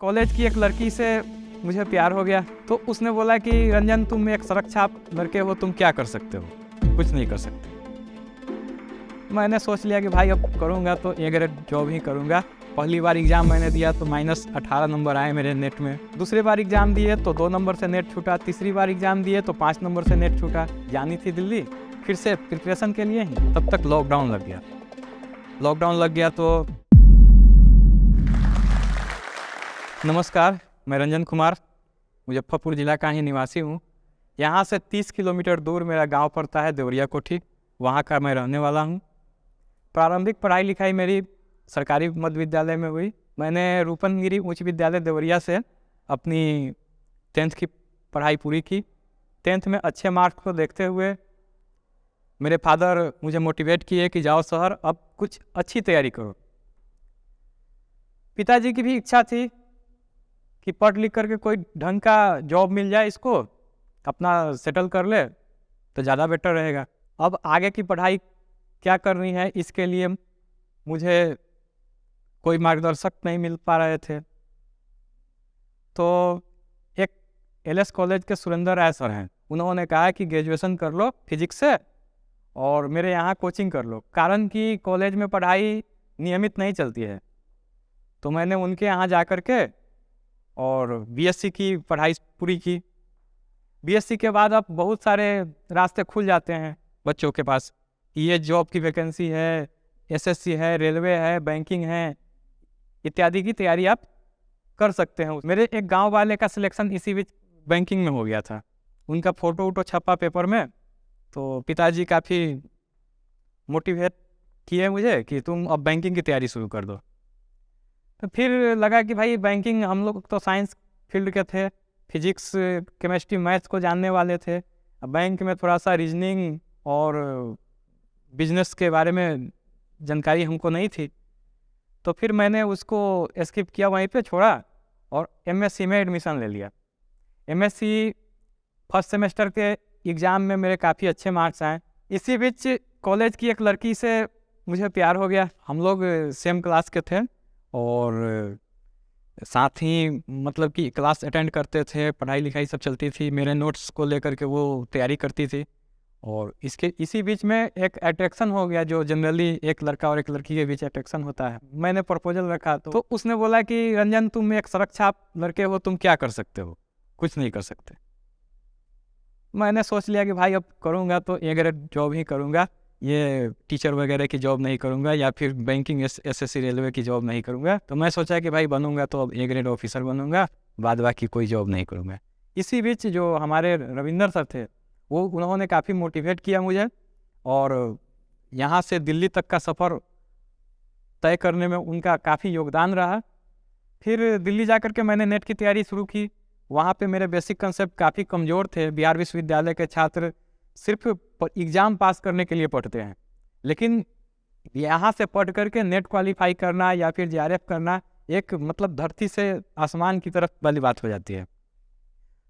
College की एक लड़की से मुझे प्यार हो गया। तो उसने बोला कि रंजन, तुम एक सड़क छाप लड़के हो, तुम क्या कर सकते हो? कुछ नहीं कर सकते। मैंने सोच लिया कि भाई अब करूँगा तो ए ग्रेड जॉब ही करूँगा। पहली बार एग्ज़ाम मैंने दिया तो -18 नंबर आए मेरे नेट में। दूसरी बार एग्ज़ाम दिए तो 2 नंबर से नेट छूटा। तीसरी बार एग्ज़ाम दिए तो 5 नंबर से नेट छूटा। जानी थी दिल्ली फिर से प्रिपरेशन के लिए ही, तब तक लॉकडाउन लग गया। तो नमस्कार, मैं रंजन कुमार मुजफ्फरपुर ज़िला का ही निवासी हूँ। यहाँ से 30 किलोमीटर दूर मेरा गांव पड़ता है देवरिया कोठी, वहाँ का मैं रहने वाला हूँ। प्रारंभिक पढ़ाई लिखाई मेरी सरकारी मध्य विद्यालय में हुई। मैंने रूपनगिरी उच्च विद्यालय देवरिया से अपनी 10th की पढ़ाई पूरी की। 10th में अच्छे मार्क्स को देखते हुए मेरे फादर मुझे मोटिवेट किए कि जाओ शहर, अब कुछ अच्छी तैयारी करो। पिताजी की भी इच्छा थी कि पढ़ लिख करके कोई ढंग का जॉब मिल जाए, इसको अपना सेटल कर ले तो ज़्यादा बेटर रहेगा। अब आगे की पढ़ाई क्या करनी है, इसके लिए मुझे कोई मार्गदर्शक नहीं मिल पा रहे थे। तो एक LS कॉलेज के सुरेंद्र राय सर हैं, उन्होंने कहा कि ग्रेजुएशन कर लो फिजिक्स से और मेरे यहाँ कोचिंग कर लो, कारण कि कॉलेज में पढ़ाई नियमित नहीं चलती है। तो मैंने उनके यहाँ जा कर के और BSc की पढ़ाई पूरी की। BSc के बाद अब बहुत सारे रास्ते खुल जाते हैं बच्चों के पास। ये जॉब की वैकेंसी है, SSC है, रेलवे है, बैंकिंग है, इत्यादि की तैयारी आप कर सकते हैं। मेरे एक गांव वाले का सिलेक्शन इसी बीच बैंकिंग में हो गया था। उनका फ़ोटो वोटो छपा पेपर में, तो पिताजी काफ़ी मोटिवेट किए मुझे कि तुम अब बैंकिंग की तैयारी शुरू कर दो। तो फिर लगा कि भाई बैंकिंग, हम लोग तो साइंस फील्ड के थे, फिजिक्स केमिस्ट्री मैथ्स को जानने वाले थे। अब बैंक में थोड़ा सा रीजनिंग और बिजनेस के बारे में जानकारी हमको नहीं थी। तो फिर मैंने उसको स्किप किया, वहीं पे छोड़ा और MSc में एडमिशन ले लिया। MSc फर्स्ट सेमेस्टर के एग्ज़ाम में मेरे काफ़ी अच्छे मार्क्स आए। इसी बीच कॉलेज की एक लड़की से मुझे प्यार हो गया। हम लोग सेम क्लास के थे और साथ ही मतलब कि क्लास अटेंड करते थे, पढ़ाई लिखाई सब चलती थी। मेरे नोट्स को लेकर के वो तैयारी करती थी और इसी बीच में एक अट्रैक्शन हो गया, जो जनरली एक लड़का और एक लड़की के बीच अट्रैक्शन होता है। मैंने प्रपोजल रखा तो उसने बोला कि रंजन, तुम एक सड़क छाप लड़के हो, तुम क्या कर सकते हो? कुछ नहीं कर सकते। मैंने सोच लिया कि भाई अब करूँगा तो ए ग्रेड जॉब ही करूँगा, ये टीचर वगैरह की जॉब नहीं करूँगा या फिर बैंकिंग SSC रेलवे की जॉब नहीं करूँगा। तो मैं सोचा कि भाई बनूँगा तो अब ए ग्रेड ऑफिसर बनूँगा, बाद बाकी कोई जॉब नहीं करूँगा। इसी बीच जो हमारे रविंदर सर थे, वो उन्होंने काफ़ी मोटिवेट किया मुझे और यहाँ से दिल्ली तक का सफ़र तय करने में उनका काफ़ी योगदान रहा। फिर दिल्ली जा कर के मैंने नेट की तैयारी शुरू की। वहाँ पे मेरे बेसिक कंसेप्ट काफ़ी कमज़ोर थे। बिहार विश्वविद्यालय के छात्र सिर्फ एग्ज़ाम पास करने के लिए पढ़ते हैं, लेकिन यहाँ से पढ़ करके नेट क्वालिफाई करना या फिर JRF करना एक मतलब धरती से आसमान की तरफ वाली बात हो जाती है।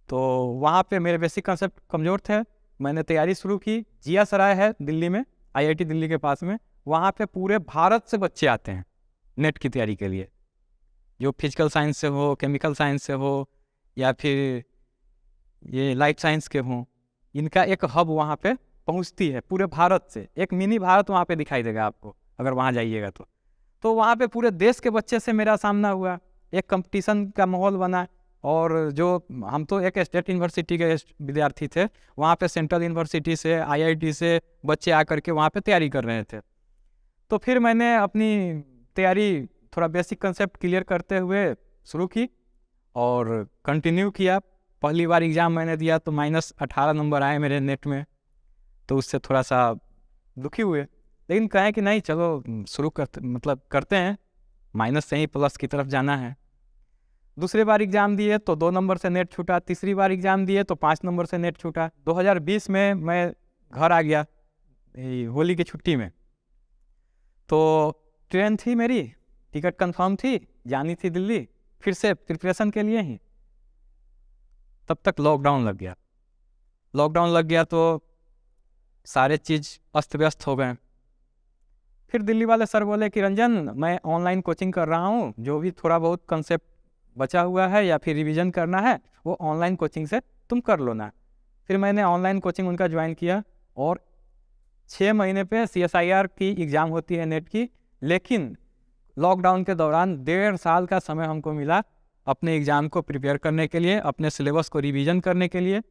तो वहाँ पे मेरे बेसिक कंसेप्ट कमज़ोर थे। मैंने तैयारी शुरू की। जिया सराय है दिल्ली में, IIT दिल्ली के पास में, वहाँ पे पूरे भारत से बच्चे आते हैं नेट की तैयारी के लिए, जो फिजिकल साइंस से हो, केमिकल साइंस से हो या फिर ये लाइफ साइंस के हों। इनका एक हब वहाँ पे पहुँचती है पूरे भारत से। एक मिनी भारत वहाँ पे दिखाई देगा आपको अगर वहाँ जाइएगा तो वहाँ पे पूरे देश के बच्चे से मेरा सामना हुआ। एक कंपटीशन का माहौल बना और जो हम तो एक स्टेट यूनिवर्सिटी के विद्यार्थी थे, वहाँ पे सेंट्रल यूनिवर्सिटी से, IIT से बच्चे आकर के वहाँ पे तैयारी कर रहे थे। तो फिर मैंने अपनी तैयारी थोड़ा बेसिक कंसेप्ट क्लियर करते हुए शुरू की और कंटिन्यू किया। पहली बार एग्ज़ाम मैंने दिया तो -18 नंबर आए मेरे नेट में, तो उससे थोड़ा सा दुखी हुए, लेकिन कहें कि नहीं चलो शुरू करते हैं, माइनस से ही प्लस की तरफ जाना है। दूसरी बार एग्ज़ाम दिए तो 2 नंबर से नेट छूटा। तीसरी बार एग्ज़ाम दिए तो 5 नंबर से नेट छूटा। 2020 में मैं घर आ गया होली की छुट्टी में। तो ट्रेन थी मेरी, टिकट कंफर्म थी, जानी थी दिल्ली फिर से प्रिपरेशन के लिए ही। तब तक लॉकडाउन लग गया तो सारे चीज़ अस्त व्यस्त हो गए। फिर दिल्ली वाले सर बोले कि रंजन, मैं ऑनलाइन कोचिंग कर रहा हूँ, जो भी थोड़ा बहुत कंसेप्ट बचा हुआ है या फिर रिवीजन करना है वो ऑनलाइन कोचिंग से तुम कर लो ना। फिर मैंने ऑनलाइन कोचिंग उनका ज्वाइन किया और 6 महीने पे CSIR की एग्ज़ाम होती है नेट की, लेकिन लॉकडाउन के दौरान 1.5 साल का समय हमको मिला अपने एग्ज़ाम को प्रिपेयर करने के लिए, अपने सिलेबस को रिवीजन करने के लिए।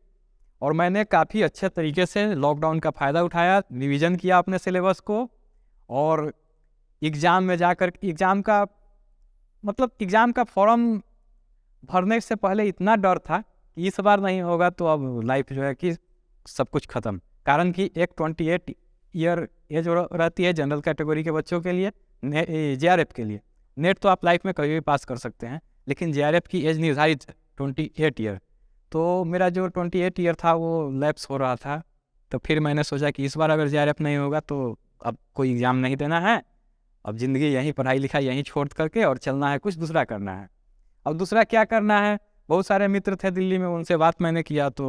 और मैंने काफ़ी अच्छे तरीके से लॉकडाउन का फ़ायदा उठाया, रिवीजन किया अपने सिलेबस को, और एग्ज़ाम में जाकर एग्ज़ाम का फॉर्म भरने से पहले इतना डर था कि इस बार नहीं होगा तो अब लाइफ जो है कि सब कुछ ख़त्म। कारण कि एक 28 ईयर एज रहती है जनरल कैटेगरी के बच्चों के लिए, JRF के लिए। नेट तो आप लाइफ में कभी भी पास कर सकते हैं, लेकिन JRF की एज निर्धारित है 28 ईयर। तो मेरा जो 28 ईयर था वो लैप्स हो रहा था। तो फिर मैंने सोचा कि इस बार अगर JRF नहीं होगा तो अब कोई एग्ज़ाम नहीं देना है, अब ज़िंदगी यहीं पढ़ाई लिखाई यहीं छोड़ करके और चलना है, कुछ दूसरा करना है। अब दूसरा क्या करना है, बहुत सारे मित्र थे दिल्ली में, उनसे बात मैंने किया तो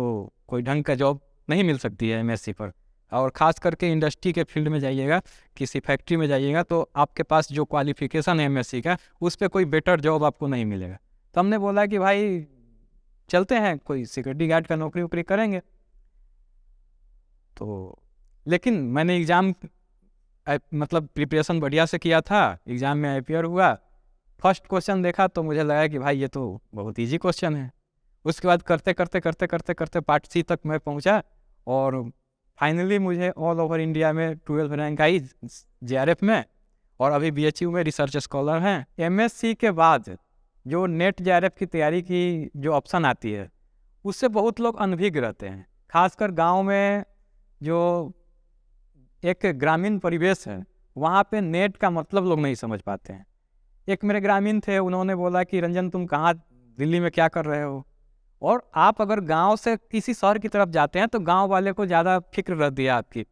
कोई ढंग का जॉब नहीं मिल सकती है MSc पर, और ख़ास करके इंडस्ट्री के फील्ड में जाइएगा, किसी फैक्ट्री में जाइएगा तो आपके पास जो क्वालिफिकेशन है MSc का उस पर कोई बेटर जॉब आपको नहीं मिलेगा। तो हमने बोला कि भाई चलते हैं कोई सिक्योरिटी गार्ड का नौकरी वोकरी करेंगे। तो लेकिन मैंने एग्ज़ाम प्रिपरेशन बढ़िया से किया था, एग्ज़ाम में अपियर हुआ। फर्स्ट क्वेश्चन देखा तो मुझे लगा कि भाई ये तो बहुत इजी क्वेश्चन है। उसके बाद करते पार्ट C तक मैं पहुंचा और फाइनली मुझे ऑल ओवर इंडिया में 12th रैंक आई JRF में, और अभी BHU में रिसर्च स्कॉलर हैं। MSc के बाद जो नेट JRF की तैयारी की जो ऑप्शन आती है उससे बहुत लोग अनभिज्ञ रहते हैं, खासकर गांव में जो एक ग्रामीण परिवेश है वहाँ पे नेट का मतलब लोग नहीं समझ पाते हैं। एक मेरे ग्रामीण थे, उन्होंने बोला कि रंजन तुम कहाँ दिल्ली में क्या कर रहे हो, और आप अगर गांव से किसी शहर की तरफ जाते हैं तो गांव वाले को ज़्यादा फिक्र रहती है आपकी,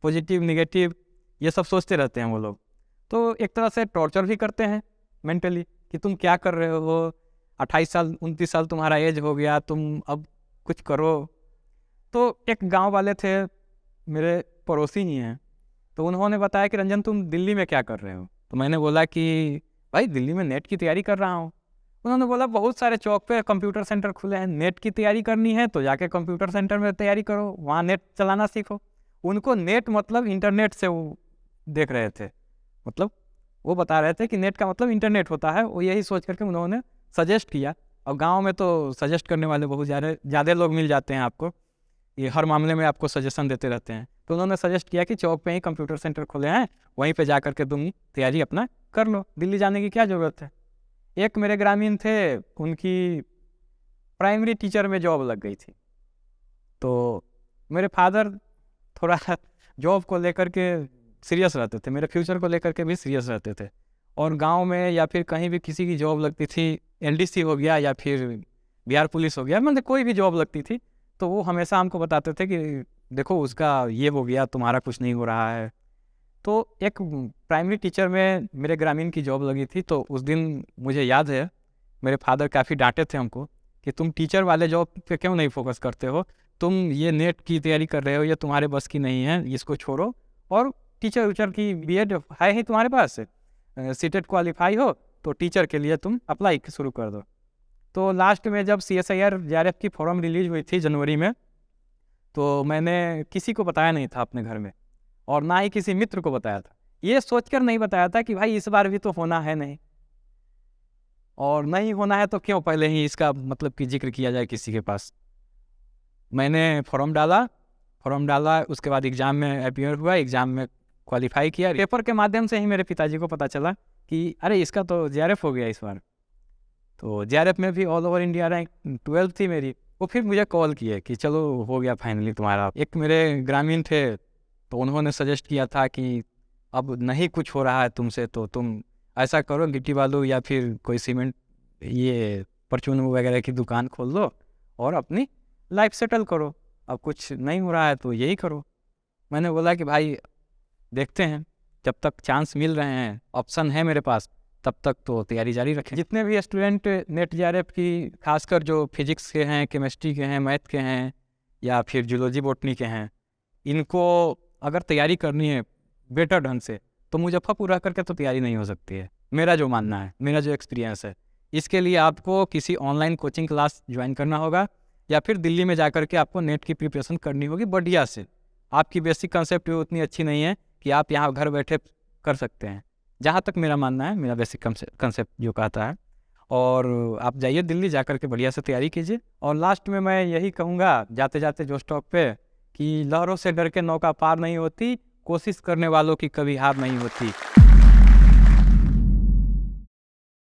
पॉजिटिव निगेटिव ये सब सोचते रहते हैं वो लोग। तो एक तरह से टॉर्चर भी करते हैं मेंटली कि तुम क्या कर रहे हो, 28 साल 29 साल तुम्हारा एज हो गया, तुम अब कुछ करो। तो एक गांव वाले थे, मेरे पड़ोसी ही हैं, तो उन्होंने बताया कि रंजन तुम दिल्ली में क्या कर रहे हो। तो मैंने बोला कि भाई दिल्ली में नेट की तैयारी कर रहा हूँ। उन्होंने बोला बहुत सारे चौक पे कंप्यूटर सेंटर खुले हैं, नेट की तैयारी करनी है तो जाके कंप्यूटर सेंटर में तैयारी करो, वहाँ नेट चलाना सीखो। उनको नेट मतलब इंटरनेट से वो देख रहे थे, मतलब वो बता रहे थे कि नेट का मतलब इंटरनेट होता है, वो यही सोच करके उन्होंने सजेस्ट किया। और गांव में तो सजेस्ट करने वाले बहुत ज़्यादा लोग मिल जाते हैं आपको, ये हर मामले में आपको सजेशन देते रहते हैं। तो उन्होंने सजेस्ट किया कि चौक पे ही कंप्यूटर सेंटर खुले हैं, वहीं पे जा कर के तुम तैयारी अपना कर लो, दिल्ली जाने की क्या ज़रूरत है। एक मेरे ग्रामीण थे, उनकी प्राइमरी टीचर में जॉब लग गई थी। तो मेरे फादर थोड़ा जॉब को लेकर के सीरियस रहते थे, मेरे फ्यूचर को लेकर के भी सीरियस रहते थे। और गांव में या फिर कहीं भी किसी की जॉब लगती थी, LDC हो गया या फिर बिहार पुलिस हो गया, मतलब कोई भी जॉब लगती थी तो वो हमेशा हमको बताते थे कि देखो उसका ये हो गया, तुम्हारा कुछ नहीं हो रहा है। तो एक प्राइमरी टीचर में मेरे ग्रामीण की जॉब लगी थी। तो उस दिन मुझे याद है मेरे फादर काफ़ी डांटे थे हमको कि तुम टीचर वाले जॉब पे क्यों नहीं फोकस करते हो, तुम ये नेट की तैयारी कर रहे हो, ये तुम्हारे बस की नहीं है, इसको छोड़ो और टीचर उचर की BEd है ही तुम्हारे पास, सीटेट क्वालिफाई हो तो टीचर के लिए तुम अप्लाई शुरू कर दो। तो लास्ट में जब CSIR JRF की फॉर्म रिलीज हुई थी जनवरी में, तो मैंने किसी को बताया नहीं था अपने घर में, और ना ही किसी मित्र को बताया था। ये सोचकर नहीं बताया था कि भाई इस बार भी तो होना है नहीं, और नहीं होना है तो क्यों पहले ही इसका मतलब कि जिक्र किया जाए किसी के पास। मैंने फॉर्म डाला, उसके बाद एग्ज़ाम में अपीयर हुआ, एग्ज़ाम में क्वालिफाई किया। पेपर के माध्यम से ही मेरे पिताजी को पता चला कि अरे इसका तो JRF हो गया इस बार। तो JRF में भी ऑल ओवर इंडिया रैंक 12 थी मेरी। वो फिर मुझे कॉल किए कि चलो हो गया फाइनली तुम्हारा। एक मेरे ग्रामीण थे, तो उन्होंने सजेस्ट किया था कि अब नहीं कुछ हो रहा है तुमसे, तो तुम ऐसा करो गिट्टी बालू या फिर कोई सीमेंट ये परचून वगैरह की दुकान खोल लो और अपनी लाइफ सेटल करो, अब कुछ नहीं हो रहा है तो यही करो। मैंने बोला कि भाई देखते हैं, जब तक चांस मिल रहे हैं, ऑप्शन है मेरे पास, तब तक तो तैयारी जारी रखें। जितने भी स्टूडेंट नेट JRF की, खासकर जो फिजिक्स के हैं, केमिस्ट्री के हैं, मैथ के हैं या फिर जूलॉजी बॉटनी के हैं, इनको अगर तैयारी करनी है बेटर ढंग से तो मुजफ्फरपुर रह करके तो तैयारी नहीं हो सकती है। मेरा जो मानना है, मेरा जो एक्सपीरियंस है, इसके लिए आपको किसी ऑनलाइन कोचिंग क्लास ज्वाइन करना होगा या फिर दिल्ली में जाकर के आपको नेट की प्रिपरेशन करनी होगी बढ़िया से। आपकी बेसिक कंसेप्ट भी उतनी अच्छी नहीं है कि आप यहाँ घर बैठे कर सकते हैं, जहाँ तक मेरा मानना है, मेरा बेसिक कंसेप्ट जो कहता है। और आप जाइए दिल्ली, जाकर के बढ़िया से तैयारी कीजिए। और लास्ट में मैं यही कहूँगा जाते जाते जो स्टॉप पे, कि लहरों से डर के नौका पार नहीं होती, कोशिश करने वालों की कभी हार नहीं होती।